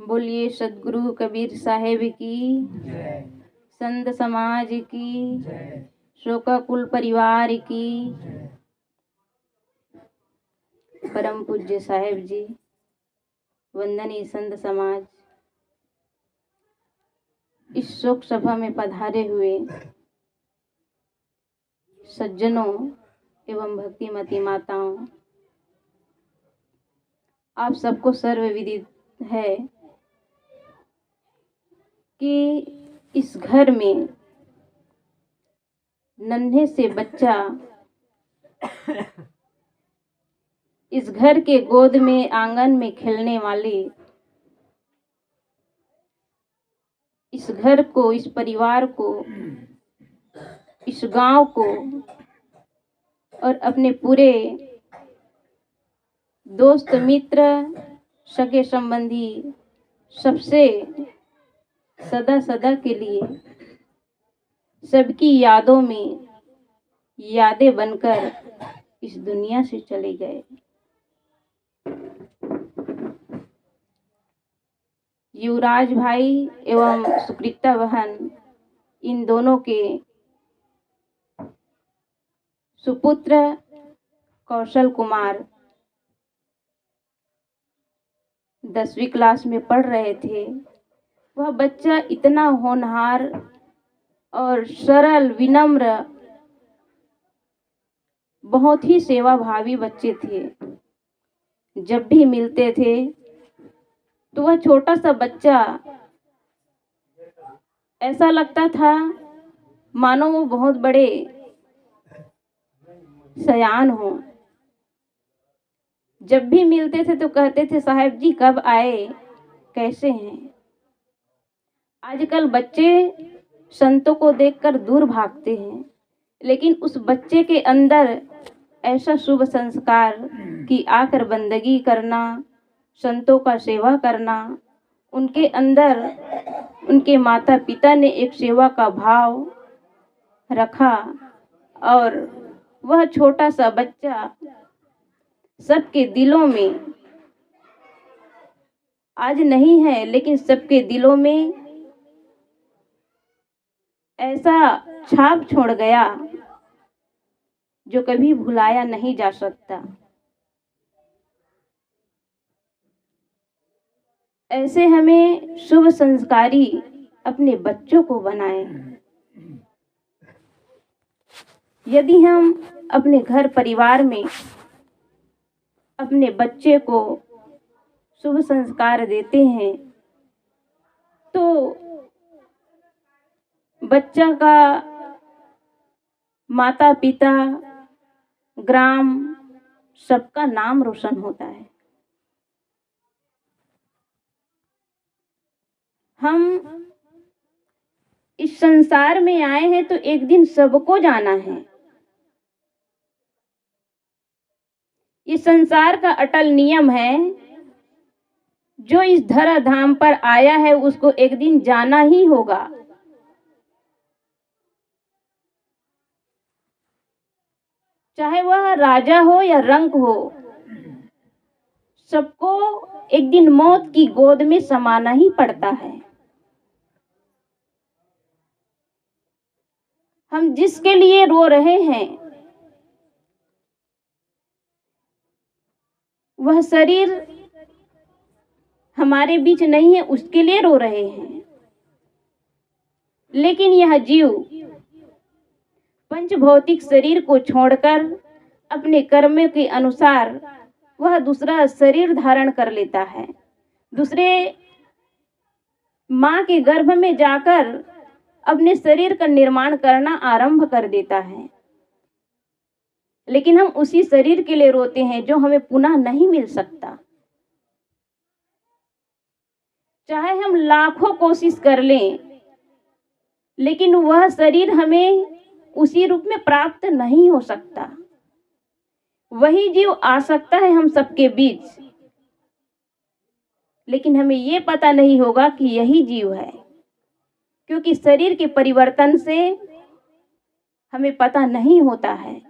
बोलिए सदगुरु कबीर साहेब की, संत समाज की, शोका कुल परिवार की। परम पूज्य साहेब जी, वंदनीय संत समाज, इस शोक सभा में पधारे हुए सज्जनों एवं भक्तिमती माताओं, आप सबको सर्वविदित है कि इस घर में नन्हे से बच्चा इस घर के गोद में आंगन में खेलने वाले इस घर को, इस परिवार को, इस गांव को और अपने पूरे दोस्त मित्र सगे संबंधी सबसे सदा सदा के लिए सबकी यादों में यादें बनकर इस दुनिया से चले गए। युवराज भाई एवं सुकृता बहन, इन दोनों के सुपुत्र कौशल कुमार 10वीं क्लास में पढ़ रहे थे। वह बच्चा इतना होनहार और सरल, विनम्र, बहुत ही सेवाभावी बच्चे थे। जब भी मिलते थे तो वह छोटा सा बच्चा ऐसा लगता था मानो वो बहुत बड़े सयान हो। जब भी मिलते थे तो कहते थे, साहब जी कब आए, कैसे हैं। आजकल बच्चे संतों को देखकर दूर भागते हैं, लेकिन उस बच्चे के अंदर ऐसा शुभ संस्कार कि आकर बंदगी करना, संतों का सेवा करना, उनके अंदर उनके माता पिता ने एक सेवा का भाव रखा और वह छोटा सा बच्चा सबके दिलों में आज नहीं है, लेकिन सबके दिलों में ऐसा छाप छोड़ गया जो कभी भुलाया नहीं जा सकता। ऐसे हमें शुभ संस्कारी अपने बच्चों को बनाएं। यदि हम अपने घर परिवार में अपने बच्चे को शुभ संस्कार देते हैं तो बच्चा का माता पिता, ग्राम, सबका नाम रोशन होता है। हम इस संसार में आए हैं तो एक दिन सबको जाना है। ये संसार का अटल नियम है, जो इस धरा धाम पर आया है उसको एक दिन जाना ही होगा। चाहे वह राजा हो या रंक हो, सबको एक दिन मौत की गोद में समाना ही पड़ता है। हम जिसके लिए रो रहे हैं वह शरीर हमारे बीच नहीं है, उसके लिए रो रहे हैं। लेकिन यह जीव पंच भौतिक शरीर को छोड़कर अपने कर्म के अनुसार वह दूसरा शरीर धारण कर लेता है, दूसरे माँ के गर्भ में जाकर अपने शरीर का निर्माण करना आरंभ कर देता है। लेकिन हम उसी शरीर के लिए रोते हैं जो हमें पुनः नहीं मिल सकता। चाहे हम लाखों कोशिश कर लें, लेकिन वह शरीर हमें उसी रूप में प्राप्त नहीं हो सकता। वही जीव आ सकता है हम सबके बीच, लेकिन हमें ये पता नहीं होगा कि यही जीव है, क्योंकि शरीर के परिवर्तन से हमें पता नहीं होता है।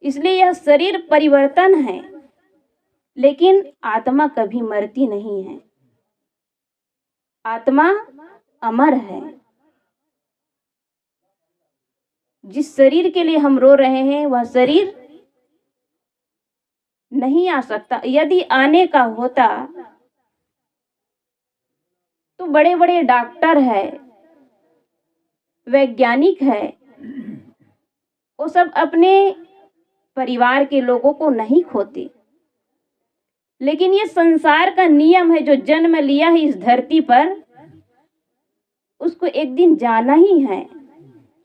इसलिए यह शरीर परिवर्तन है। लेकिन आत्मा कभी मरती नहीं है, आत्मा अमर है। जिस शरीर के लिए हम रो रहे हैं वह शरीर नहीं आ सकता। यदि आने का होता तो बड़े बड़े डॉक्टर है, वैज्ञानिक है, वो सब अपने परिवार के लोगों को नहीं खोते। लेकिन ये संसार का नियम है, जो जन्म लिया है इस धरती पर उसको एक दिन जाना ही है।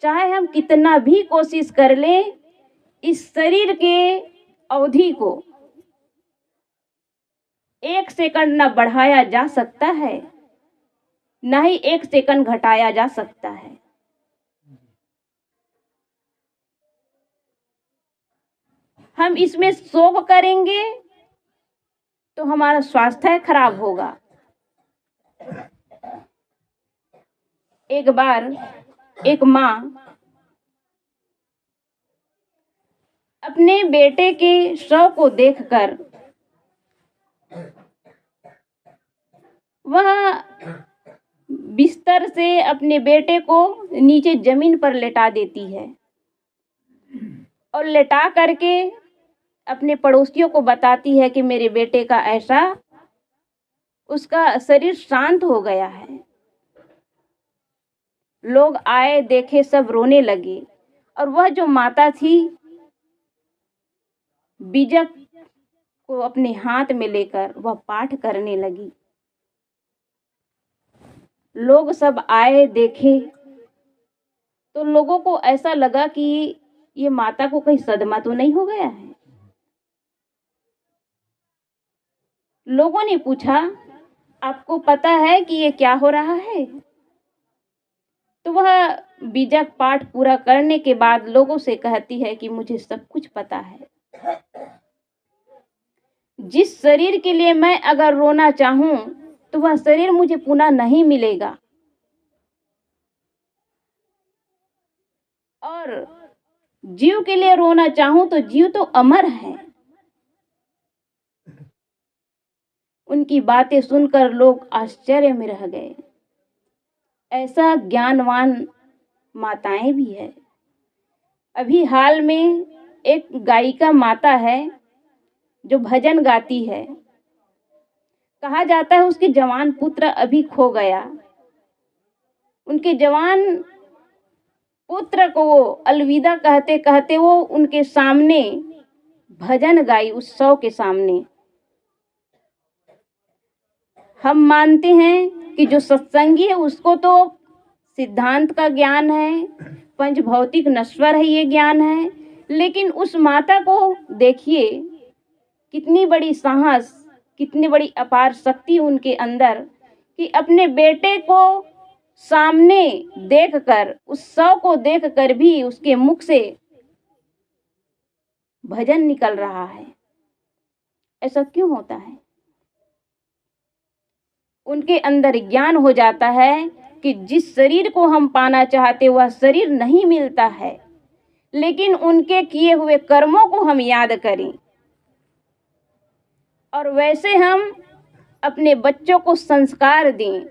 चाहे हम कितना भी कोशिश कर लें, इस शरीर के अवधि को 1 सेकंड न बढ़ाया जा सकता है, न ही 1 सेकंड घटाया जा सकता है। हम इसमें शोक करेंगे तो हमारा स्वास्थ्य खराब होगा। एक बार एक माँ अपने बेटे के शव को देखकर वह बिस्तर से अपने बेटे को नीचे जमीन पर लेटा देती है और लेटा करके अपने पड़ोसियों को बताती है कि मेरे बेटे का ऐसा, उसका शरीर शांत हो गया है। लोग आए, देखे, सब रोने लगे और वह जो माता थी बीजक को अपने हाथ में लेकर वह पाठ करने लगी। लोग सब आए, देखे तो लोगों को ऐसा लगा कि ये माता को कहीं सदमा तो नहीं हो गया है। लोगों ने पूछा, आपको पता है कि ये क्या हो रहा है? तो वह बीजक पाठ पूरा करने के बाद लोगों से कहती है कि मुझे सब कुछ पता है। जिस शरीर के लिए मैं अगर रोना चाहूं तो वह शरीर मुझे पुनः नहीं मिलेगा, और जीव के लिए रोना चाहूं तो जीव तो अमर है। उनकी बातें सुनकर लोग आश्चर्य में रह गए। ऐसा ज्ञानवान माताएं भी है। अभी हाल में एक गायिका माता है जो भजन गाती है। कहा जाता है उसके जवान पुत्र अभी खो गया। उनके जवान पुत्र को वो अलविदा कहते कहते वो उनके सामने भजन गाई, उत्सव के सामने। हम मानते हैं कि जो सत्संगी है उसको तो सिद्धांत का ज्ञान है, पंच भौतिक नश्वर है ये ज्ञान है, लेकिन उस माता को देखिए कितनी बड़ी साहस, कितनी बड़ी अपार शक्ति उनके अंदर कि अपने बेटे को सामने देखकर, उस शव को देखकर भी उसके मुख से भजन निकल रहा है। ऐसा क्यों होता है? उनके अंदर ज्ञान हो जाता है कि जिस शरीर को हम पाना चाहते वह शरीर नहीं मिलता है, लेकिन उनके किए हुए कर्मों को हम याद करें और वैसे हम अपने बच्चों को संस्कार दें।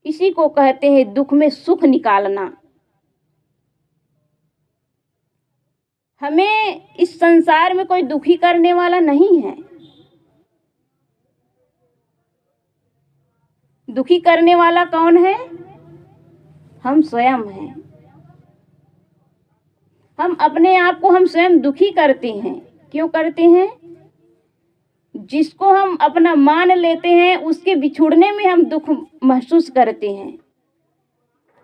इसी को कहते हैं दुख में सुख निकालना। हमें इस संसार में कोई दुखी करने वाला नहीं है। दुखी करने वाला कौन है? हम स्वयं हैं। हम अपने आप को हम स्वयं दुखी करते हैं। क्यों करते हैं? जिसको हम अपना मान लेते हैं उसके बिछुड़ने में हम दुख महसूस करते हैं,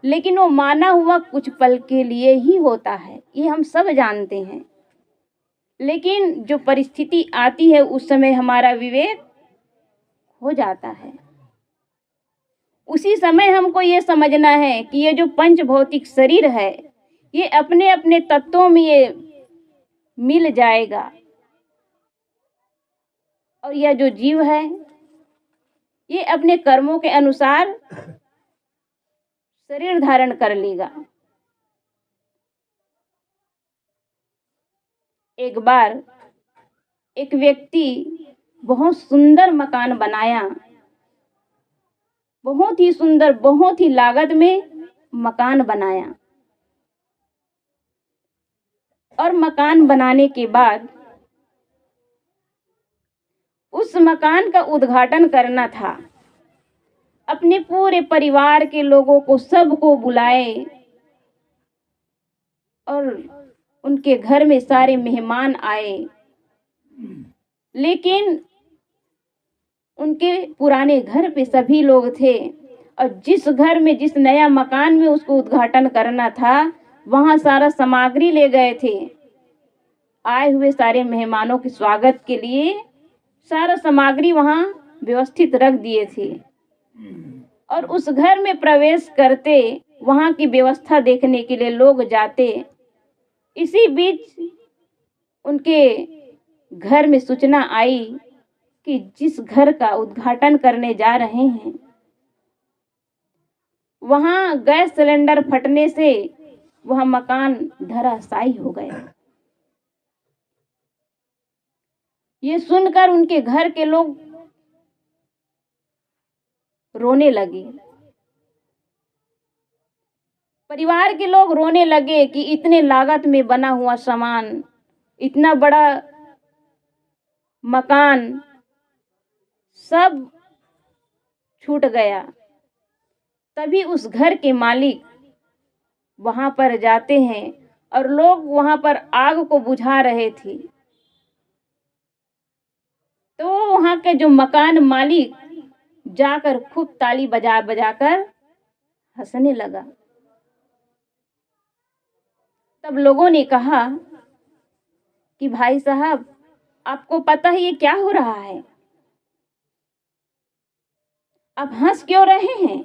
लेकिन वो माना हुआ कुछ पल के लिए ही होता है, ये हम सब जानते हैं। लेकिन जो परिस्थिति आती है उस समय हमारा विवेक हो जाता है। उसी समय हमको ये समझना है कि ये जो पंच भौतिक शरीर है ये अपने अपने तत्वों में ये मिल जाएगा और यह जो जीव है ये अपने कर्मों के अनुसार शरीर धारण कर लेगा। एक बार एक व्यक्ति बहुत सुंदर मकान बनाया, बहुत ही सुंदर, बहुत ही लागत में मकान बनाया। और मकान बनाने के बाद उस मकान का उद्घाटन करना था। अपने पूरे परिवार के लोगों को, सबको बुलाए और उनके घर में सारे मेहमान आए। लेकिन उनके पुराने घर पे सभी लोग थे और जिस घर में, जिस नया मकान में उसको उद्घाटन करना था, वहां सारा सामग्री ले गए थे। आए हुए सारे मेहमानों के स्वागत के लिए सारा सामग्री वहां व्यवस्थित रख दिए थे। और उस घर में प्रवेश करते, वहां की व्यवस्था देखने के लिए लोग जाते। इसी बीच उनके घर में सूचना आई कि जिस घर का उद्घाटन करने जा रहे हैं, वहां गैस सिलेंडर फटने से वह मकान धराशायी हो गया। ये सुनकर उनके घर के लोग रोने लगे। परिवार के लोग रोने लगे कि इतने लागत में बना हुआ सामान, इतना बड़ा मकान सब छूट गया। तभी उस घर के मालिक वहां पर जाते हैं और लोग वहां पर आग को बुझा रहे थे। तो वहां के जो मकान मालिक जाकर खूब ताली बजा बजाकर हंसने लगा। तब लोगों ने कहा कि भाई साहब, आपको पता है ये क्या हो रहा है? आप हंस क्यों रहे हैं?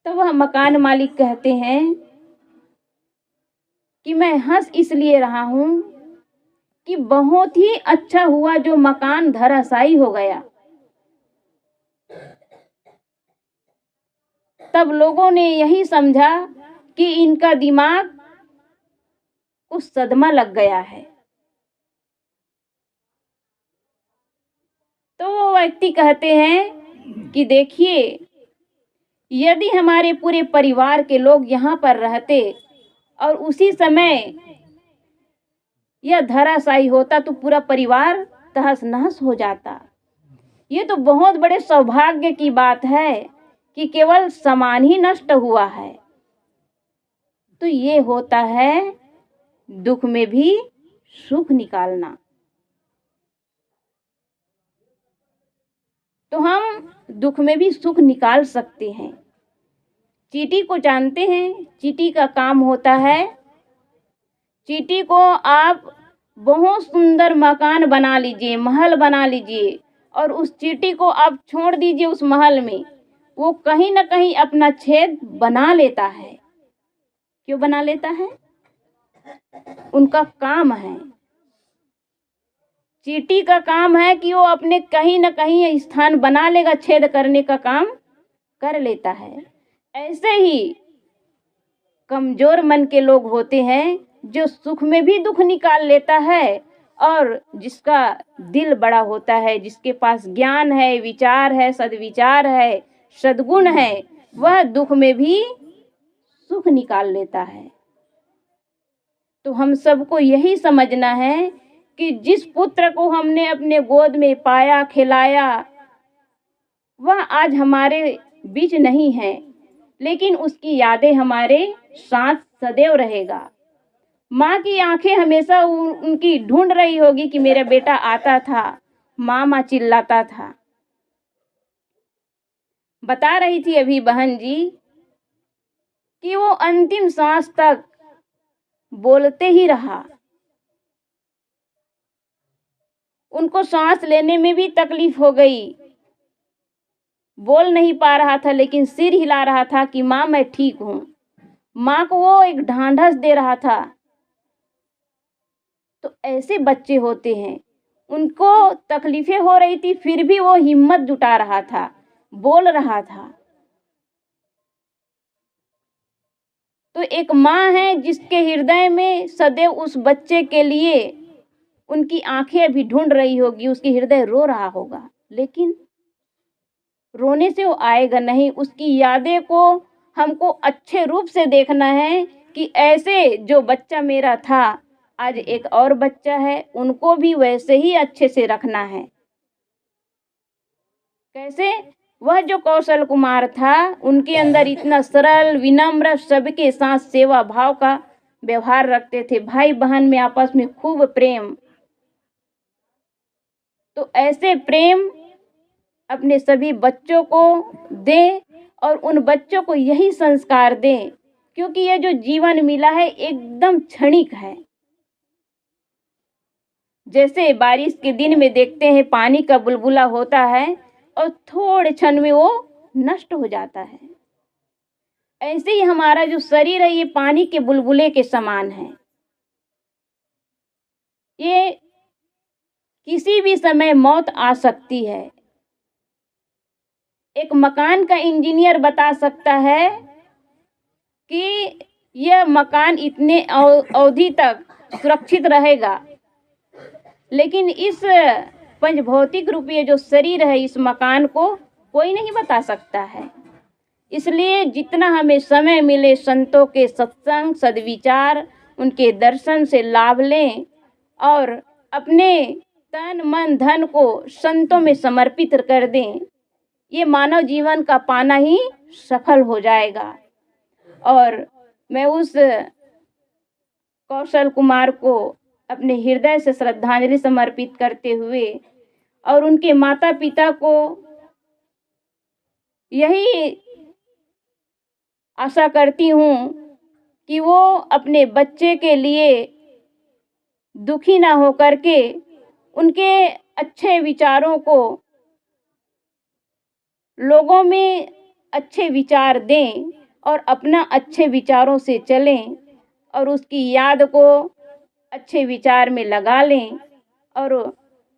तो वह मकान मालिक कहते हैं कि मैं हंस इसलिए रहा हूं कि बहुत ही अच्छा हुआ जो मकान धराशायी हो गया। तब लोगों ने यही समझा कि इनका दिमाग कुछ सदमा लग गया है। तो वो व्यक्ति कहते हैं कि देखिए, यदि हमारे पूरे परिवार के लोग यहाँ पर रहते और उसी समय यह धराशायी होता तो पूरा परिवार तहस नहस हो जाता। ये तो बहुत बड़े सौभाग्य की बात है कि केवल सामान ही नष्ट हुआ है। तो ये होता है दुख में भी सुख निकालना। तो हम दुख में भी सुख निकाल सकते हैं। चींटी को जानते हैं? चींटी का काम होता है, चींटी को आप बहुत सुंदर मकान बना लीजिए, महल बना लीजिए और उस चींटी को आप छोड़ दीजिए उस महल में, वो कहीं ना कहीं अपना छेद बना लेता है। क्यों बना लेता है? उनका काम है, चींटी का काम है कि वो अपने कहीं ना कहीं स्थान बना लेगा, छेद करने का काम कर लेता है। ऐसे ही कमजोर मन के लोग होते हैं जो सुख में भी दुख निकाल लेता है, और जिसका दिल बड़ा होता है, जिसके पास ज्ञान है, विचार है, सद्विचार है, सद्गुण है, वह दुख में भी सुख निकाल लेता है। तो हम सबको यही समझना है कि जिस पुत्र को हमने अपने गोद में पाया, खिलाया, वह आज हमारे बीच नहीं है, लेकिन उसकी यादें हमारे साथ सदैव रहेगा। माँ की आंखें हमेशा उनकी ढूंढ रही होगी कि मेरा बेटा आता था, माँ माँ चिल्लाता था। बता रही थी अभी बहन जी कि वो अंतिम सांस तक बोलते ही रहा। उनको सांस लेने में भी तकलीफ हो गई, बोल नहीं पा रहा था, लेकिन सिर हिला रहा था कि माँ मैं ठीक हूं। माँ को वो एक ढांढस दे रहा था। तो ऐसे बच्चे होते हैं, उनको तकलीफें हो रही थी, फिर भी वो हिम्मत जुटा रहा था, बोल रहा था। तो एक माँ है जिसके हृदय में सदैव उस बच्चे के लिए उनकी आंखें अभी ढूंढ रही होगी, उसकी हृदय रो रहा होगा, लेकिन रोने से वो आएगा नहीं। उसकी यादें को हमको अच्छे रूप से देखना है कि ऐसे जो बच्चा मेरा था, आज एक और बच्चा है, उनको भी वैसे ही अच्छे से रखना है। कैसे? वह जो कौशल कुमार था, उनके अंदर इतना सरल, विनम्र, सबके साथ सेवा भाव का व्यवहार रखते थे। भाई बहन में आपस में खूब प्रेम। तो ऐसे प्रेम अपने सभी बच्चों को दें और उन बच्चों को यही संस्कार दें, क्योंकि ये जो जीवन मिला है एकदम क्षणिक है। जैसे बारिश के दिन में देखते हैं पानी का बुलबुला होता है और थोड़े क्षण में वो नष्ट हो जाता है। ऐसे ही हमारा जो शरीर है ये पानी के बुलबुले के समान है। ये किसी भी समय मौत आ सकती है। एक मकान का इंजीनियर बता सकता है कि यह मकान इतने अवधि तक सुरक्षित रहेगा, लेकिन इस पंचभौतिक रूपीय जो शरीर है, इस मकान को कोई नहीं बता सकता है। इसलिए जितना हमें समय मिले संतों के सत्संग, सद्विचार, उनके दर्शन से लाभ लें और अपने तन मन धन को संतों में समर्पित कर दें। ये मानव जीवन का पाना ही सफल हो जाएगा। और मैं उस कौशल कुमार को अपने हृदय से श्रद्धांजलि समर्पित करते हुए और उनके माता पिता को यही आशा करती हूँ कि वो अपने बच्चे के लिए दुखी ना हो करके उनके अच्छे विचारों को लोगों में अच्छे विचार दें और अपना अच्छे विचारों से चलें और उसकी याद को अच्छे विचार में लगा लें। और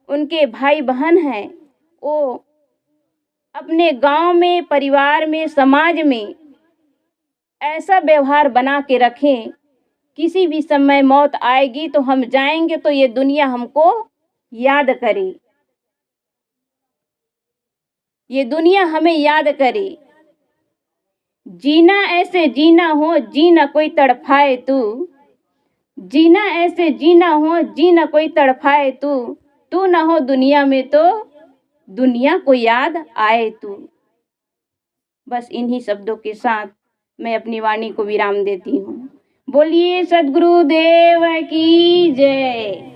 उनके भाई बहन हैं, वो अपने गांव में, परिवार में, समाज में ऐसा व्यवहार बना के रखें, किसी भी समय मौत आएगी तो हम जाएंगे तो ये दुनिया हमको याद करे, ये दुनिया हमें याद करे। जीना ऐसे जीना हो, जी न कोई तड़फाए तू। जीना ऐसे जीना हो, जी न कोई तड़फाए तू। तू न हो दुनिया में तो दुनिया को याद आए तू। बस इन्हीं शब्दों के साथ मैं अपनी वाणी को विराम देती हूँ। बोलिए सद्गुरुदेव की जय।